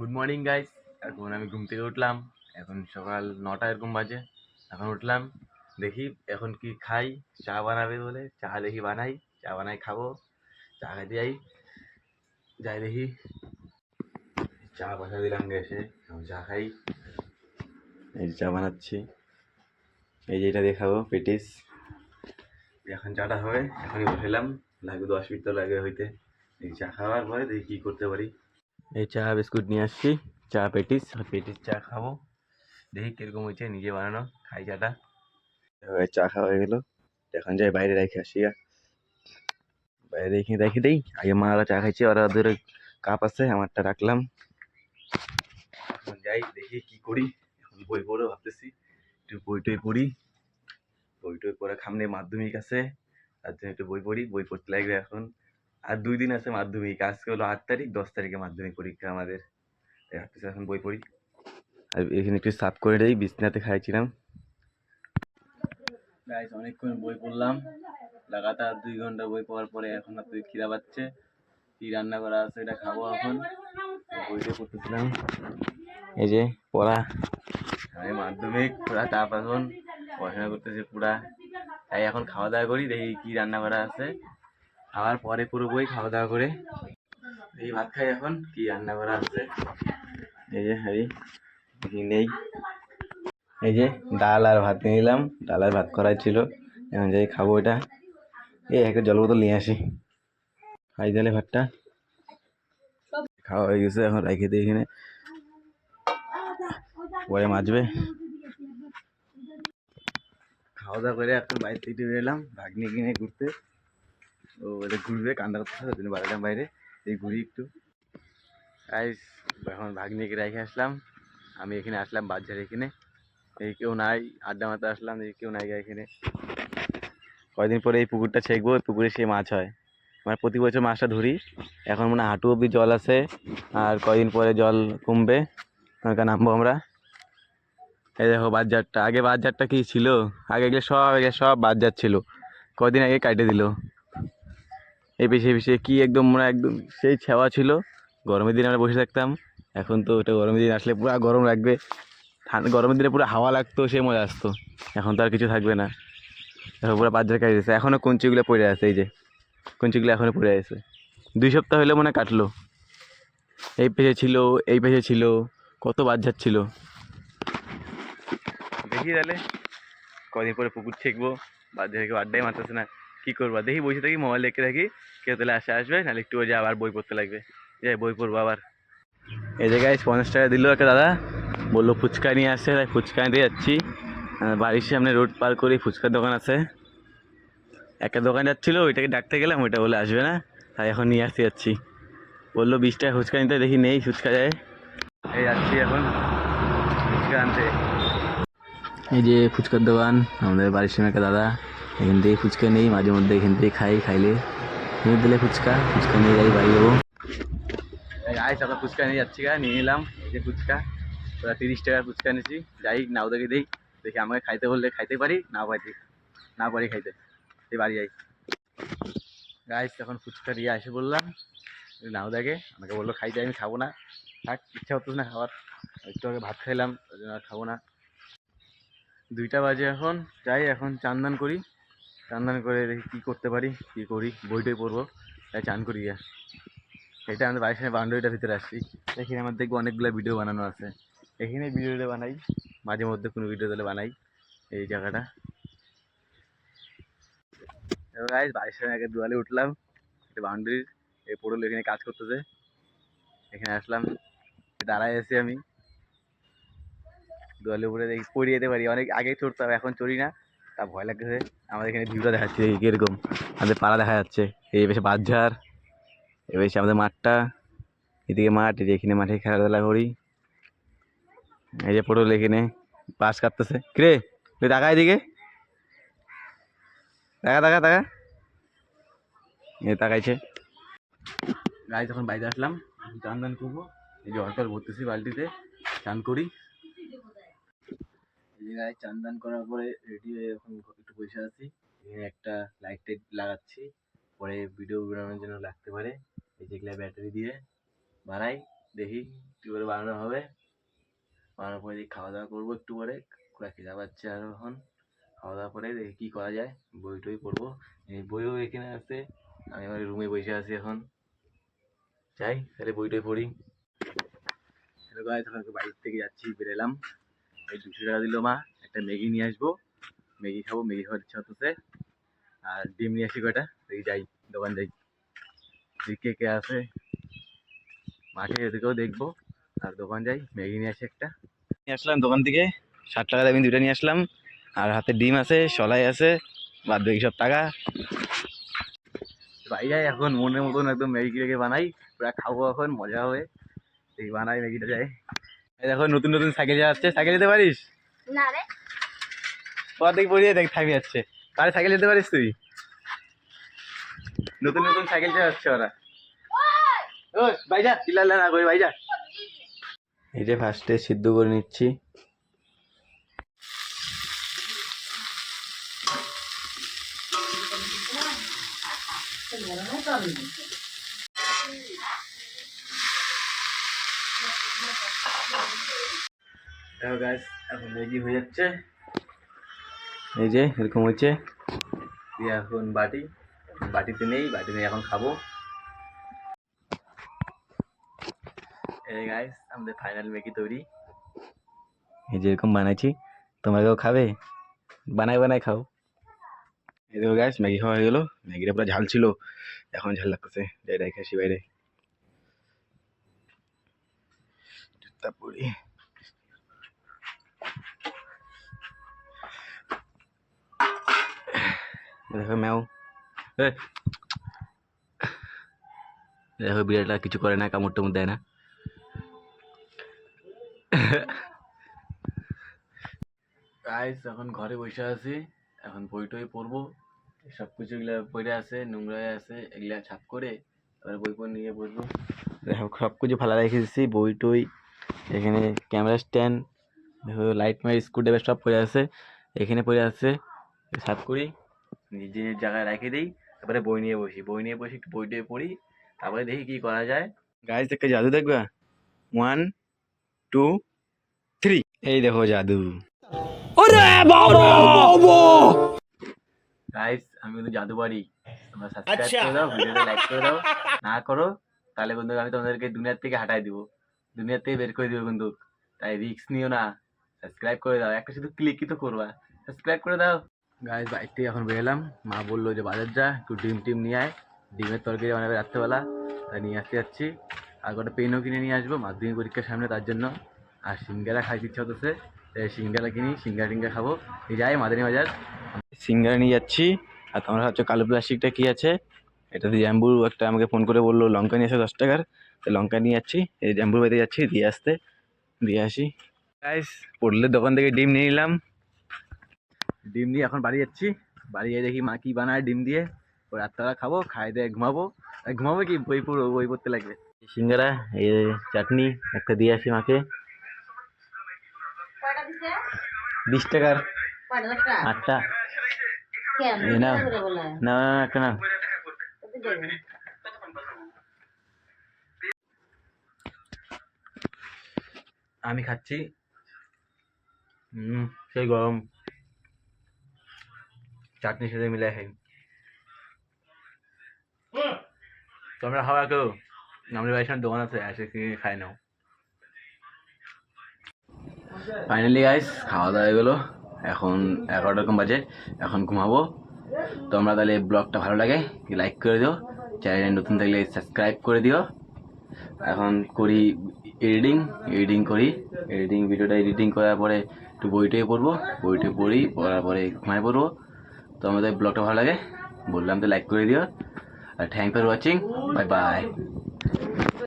Good morning guys. এখন আমি ঘুম থেকে উঠলাম। এখন সকাল 9টা এরকম বাজে। এখন উঠলাম, দেখি এখন কি খাই। চা বানাবে বলে চা দেখি বানাই, চা বানাই খাবো। চা খাইতে যাই, যাই দেখি চা বসা দিলাম গ্যাসে। এখন চা খাই। এই যে চা বানাচ্ছি, এই যে এটা দেখাবো পেটিস। এখন চাটা হবে, এখনই বসাইলাম। লাগবে 10 মিনিট তো লাগবে হইতে। এই চা খাওয়ার পরে দেখি কি করতে পারি। এই চা বিস্কুট নিয়ে আসছি, চা পেটিস পেটিস চা খাবো। দেখি কিরকম হয়েছে, নিজে বানানো খাই চাটা। এবার চা খাওয়া হয়ে গেলো, এখন যাই বাইরে রেখে আসি। বাইরে রেখে রেখে দিই। আগে মারা চা খাইছে, ওরা ওদের কাপ আছে, আমারটা রাখলাম। এখন যাই দেখি কি করি। এখন বই পড়ো ভাবতেছি, একটু বই টই পড়ি। বই টই পড়া সামনে মাধ্যমিক আছে, তার জন্য একটু বই পড়ি। বই পড়তে লাগবে এখন। আর 2 দিন আছে মাধ্যমিক। আজকে হলো 8 তারিখ, 10 তারিখে মাধ্যমিক পরীক্ষা আমাদের। তাই ভাবতেছি এখন বই পড়ি। আর এখানে একটু সাফ করে দেই, বিছনাতে খাইছিলাম। গাইস অনেকক্ষণ বই পড়লাম, লাগাতার 2 ঘন্টা বই পড়ার পরে এখন আর তুই খিদা পাচ্ছে। কি রান্না করা আছে এটা খাবো এখন। বইটা পড়তেছিলাম, এই যে পড়া। আমি মাধ্যমিক পুরা চাপ, এখন পড়াশোনা করতেছি পুরা। তাই এখন খাওয়া দাওয়া করি, দেখি কি রান্না করা আছে। খাওয়ার পরে পুরো বই খাওয়া দাওয়া করে এই ভাত খাই। এখন কি রান্না করা আছে, এই যে হাড়ি নেই। এই যে ডাল আর ভাত নিয়ে নিলাম, ডাল আর ভাত করাই ছিল। এখন যাই খাবো এটা। এই একটা জল বোতল নিয়ে আসি, খাই দিলে ভাতটা। খাওয়া হয়ে গেছে, এখন রেখে দিই এখানে, পরে মাজবে। খাওয়া দাওয়া করে এখন বাইরে থেকে এলাম ভাগ্নি কিনে ঘুরতে। ও ওদের ঘুরবে, কান্দা করতেছে, ওই জন্য বাড়িলাম বাইরে। এই ঘুরি একটু। গাইস এখন ভাগ্নিকে রেখে আসলাম, আমি এখানে আসলাম বাজার। এখানে এই কেউ নাই, আড্ডা মারতে আসলাম, এই কেউ নাই এখানে। কয়দিন পরে এই পুকুরটা ছেঁকবো, ওই পুকুরে সে মাছ হয়। মানে প্রতি বছর মাছটা ধরি। এখন মনে হয় হাঁটু অব্দি জল আছে, আর কয়দিন পরে জল কমবে, ওখানে নামবো আমরা। এই দেখো বাজারটা, আগে বাজারটা কি ছিল, আগে এগুলো সব বাজার ছিল। কদিন আগে কাটে দিল। এই পিছিয়ে পিছিয়ে কি একদম মনে হয় একদম সেই ছেওয়া ছিল। গরমের দিনে আমরা বসে থাকতাম। এখন তো ওটা গরমের দিন আসলে পুরো গরম লাগবে। গরমের দিনে পুরো হাওয়া লাগতো, সে মজা আসতো। এখন তো আর কিছু থাকবে না। দেখো পুরো বাজার কাটে দিয়েছে, এখনো কঞ্চিগুলো পড়ে আছে। এই যে কঞ্চিগুলো এখনো পড়ে আছে। 2 সপ্তাহ হলে মনে হয় কাটলো। এই পেছে ছিল, এই পেছে ছিল, কত বাজার ছিল। দেখি তাহলে কদিন পরে পুকুর ছেঁকবো। বাজারে কেউ আড্ডাই মারতেছে না, কি করবো। দেখি বসে থাকি, মোবাইল দেখতে থাকি। কেউ তাহলে আসবে, নাহলে একটু যে আবার বই পড়তে লাগবে। যাই বই পড়বো আবার। এই জায়গায় 50 টাকা দিল একটা দাদা, বললো ফুচকা নিয়ে আসছে, তাই ফুচকা নিতে যাচ্ছি। বাড়ির সামনে রোড পার করে ফুচকার দোকান আছে। একটা দোকান যাচ্ছিলো, ওইটাকে ডাকতে গেলাম, ওইটা বলে আসবে না, তাই এখন নিয়ে আসতে যাচ্ছি। বললো 20 টাকা ফুচকা নিতে, দেখি নেই ফুচকা যায়। এই যাচ্ছি এখন ফুচকা আনতে। এই যে ফুচকার দোকান, আমাদের বাড়ির সামনে একটা দাদা। এখান থেকে ফুচকা নেই, মাঝে মধ্যে এখান থেকে খাই, খাইলে নিয়ে দিলে ফুচকা ফুচকা নিয়ে যাই বাড়ি যাবো। আয় সকাল ফুচকা নিয়ে যাচ্ছি, নিয়ে নিলাম। এই যে ফুচকা, ওরা 30 টাকার ফুচকা নিয়েছি। যাই নাও দেখে দিই, দেখি আমাকে খাইতে বললে খাইতে পারি, না পারি খাইতে, এই বাড়ি যাই। গাইস তখন ফুচকা দিয়ে এসে বললাম, নাও দেখে আমাকে বললো খাইতে, আমি খাবো না, থাক ইচ্ছা হতো না খাওয়ার। একটু আগে ভাত খাইলাম, ওই জন্য আর খাবো না। 2টা বাজে এখন। যাই এখন চান করি, চান করে দেখি কী করতে পারি, কী করি। বইটই পড়বো, তাই চান করি গিয়া। এটা আমাদের বাড়ির সামনে বাউন্ডারিটার ভিতরে আসছি। এখানে আমার দেখবো অনেকগুলো ভিডিও বানানো আছে। এখানে ভিডিওটা বানাই, মাঝে মধ্যে কোনো ভিডিও তাহলে বানাই। এই জায়গাটা বাড়ির সামনে আগে দুয়ালে উঠলাম, এটা বাউন্ডারির। এই পড়ল এখানে কাজ করতেছে, এখানে আসলাম, দাঁড়ায় আছি আমি দুয়ালের উপরে। দেখি পড়ে যেতে পারি, অনেক আগে চড়তাম, এখন চড়ি না, তা ভয় লাগতেছে। আমাদের এখানে ভিউটা দেখাচ্ছে কিরকম, আমাদের পাড়া দেখা যাচ্ছে। এই বেশি বাঁশঝাড়, এই বেশি আমাদের মাঠটা, এদিকে মাঠ, এই যে এখানে মাঠে খেলাধুলা করি। এই যে পটল এখানে বাঁশ কাটতেছে। কিরে তুই টাকা এদিকে, টাকা টাকা টাকা, এই তাকাইছে। গাই তখন বাইরে আসলাম, চান করবো। এই যে অল্প ভরতেছি বালতিতে, চান করি। এই যে গায়ে চান করার পরে রেডি হয়ে এখন একটু বসে আছি। এখানে একটা লাইট টাইট লাগাচ্ছি, পরে ভিডিও বানানোর জন্য লাগতে পারে। এই যেগুলা ব্যাটারি দিয়ে বানাই, দেখি একটু করে বানানো হবে, বানানোর পরে খাওয়া দাওয়া করবো একটু পরে, খিদা পাচ্ছে আর এখন খাওয়া দাওয়া করে দেখি কী করা যায়, বই টই পড়বো। এই বইও এখানে আছে, আমি আমার রুমে বসে আছি এখন, যাই তাহলে বই টই পড়ি। হ্যালো গাইস, এখন বাড়ির থেকে যাচ্ছি, বেরোলাম। এই 200 টাকা দিল মা, একটা ম্যাগি নিয়ে আসবো, ম্যাগি খাবো, ম্যাগি খাওয়ার ইচ্ছা হতেছে। আর ডিম নিয়ে আসি কয়টা, দেখি যাই দোকান যাই, কে কে আছে, মাঠে এদিকেও দেখবো। আর দোকান যাই, ম্যাগি নিয়ে আসি একটা, নিয়ে আসলাম দোকান থেকে 60 টাকা আমি 2টা নিয়ে আসলাম। আর হাতে ডিম আছে, সলাই আছে, বাদ বাকি সব টাকা। ভাই যাই এখন মনের মতন একদম ম্যাগি কিনে বানাই, পুরা খাবো এখন, মজা হবে। এই বানাই ম্যাগিটা যায়। এই দেখো নতুন নতুন সাইকেল যাচ্ছে, সাইকেল যেতে পারিস না রে? পর দেখি পড়িয়ে দেখ থামি যাচ্ছে, তাহলে সাইকেল যেতে পারিস তুই? নতুন নতুন সাইকেল চালাচ্ছে ওরা। ও ভাইজা চিল্লা না করে ভাইজা। এই যে ফার্স্টে সিদ্ধ করে নিচ্ছি। দেখো গাইস এখন ম্যাগি হয়ে যাচ্ছে, এই যে এরকম হচ্ছে। দিয়ে এখন বাটিতে নেই, বাটি নেই এখন খাবো। এই গাইস আমাদের ফাইনাল ম্যাগি তৈরি, এই যে এরকম বানাইছি, তোমরা কেউ খাবে? বানাই বানাই খাও। এই দেখো গাইস ম্যাগি খাওয়া হয়ে গেলো, ম্যাগিটা পুরো ঝাল ছিল, এখন ঝাল লাগতেছে, যাই রেখে আসি বাইরে। তারপরে দেখো ম্যাও, দেখো বিড়ালটা কিছু করে না, কামড় টামড় দেয় না। গাইস এখন ঘরে বসে আছি, এখন বই টই পড়বো, সব কিছু এগুলা পড়ে আছে, নোংরা আছে, এগুলা ছাপ করে তারপরে বই পড়ে নিয়ে বসবো। দেখো সব কিছু ফালা রেখে দিচ্ছি, বই টই, এখানে ক্যামেরা স্ট্যান্ড, দেখো লাইট মাইট স্ক্রুড্রাইভার সব পড়ে আছে, এখানে পড়ে আছে, সাফ করি, নিজের জায়গায় রেখে দিই, তারপরে বই নিয়ে বসি একটু বই টই পড়ি, তারপরে দেখি কি করা যায়। গাইস একটা জাদু দেখবা, 1 2 3, এই দেখো জাদু। গাইস আমি কিন্তু জাদু পারি, তোমরা সাবস্ক্রাইব করে দাও, ভিডিওটা লাইক করে দাও, না করো তাহলে কিন্তু আমি তোমাদেরকে দুনিয়ার থেকে হাঁটাই দিব, দুনিয়ার থেকে বের করে দিব কিন্তু, তাই রিস্ক নিও না, সাবস্ক্রাইব করে দাও, একটা শুধু ক্লিকই তো করবা, সাবস্ক্রাইব করে দাও। গাইস বাইক থেকে এখন বেরোলাম, মা বললো যে বাজার যা একটু ডিম টিম নিয়ে আয়, ডিমের তরকারি বানাবে রাত্রেবেলা, তাই নিয়ে আসতে যাচ্ছি। আর কটা পেনও কিনে নিয়ে আসবো মাধ্যমিক পরীক্ষার সামনে, তার জন্য। আর সিঙ্গারা খাইতে ইচ্ছা হতেছে, সিঙ্গারা কিনি, সিঙ্গারা টিঙ্গা খাবো, এই যাই মাদানী বাজার, সিঙ্গারা নিয়ে যাচ্ছি। আর তোমরা হচ্ছে কালো প্লাস্টিকটা কি আছে, এটা দিয়ে জ্যাম্বু একটা আমাকে ফোন করে বললো লঙ্কা নিয়ে আসে 10 টাকার, তো লঙ্কা নিয়ে যাচ্ছি, এই জ্যাম্বুর বাড়িতে যাচ্ছি, দিয়ে আসি। গাইস পড়লে দোকান থেকে ডিম নিয়ে নিলাম, ডিম দিয়ে এখন বাড়ি যাচ্ছি, বাড়ি গিয়ে দেখি মা কি বানায় ডিম দিয়ে, ওই রাত্রেবেলা খাবো, খাই দিয়ে ঘুমাবো। ঘুমাবো কি বই পড়তে লাগবে। সিঙ্গারা এই চাটনি একটা দিয়ে আসি মাকে, 20 টাকার 8টা, এই না না একটা না। আমি খাচ্ছি, সেই গরম, চাটনির সাথে মিলে খাই। তোমরা খাওয়া কেউ, আমাদের বাড়ির সামনে দোকান আছে, এসে কিনে খাই নাও। ফাইনালি গাইস খাওয়া দাওয়া হয়ে গেলো, এখন 11টা রকম বাজে, এখন ঘুমাবো। তোমরা তাহলে ব্লগটা ভালো লাগে লাইক করে দিও, চ্যানেলে নতুন থাকলে সাবস্ক্রাইব করে দিও। এখন করি ভিডিওটা এডিটিং করার পরে একটু বইটই পড়বো, পড়ার পরে ঘুমায় পড়বো। তো আমাদের ব্লগটা ভালো লাগে বললাম তো লাইক করে দিও, আর thank for watching, bye by.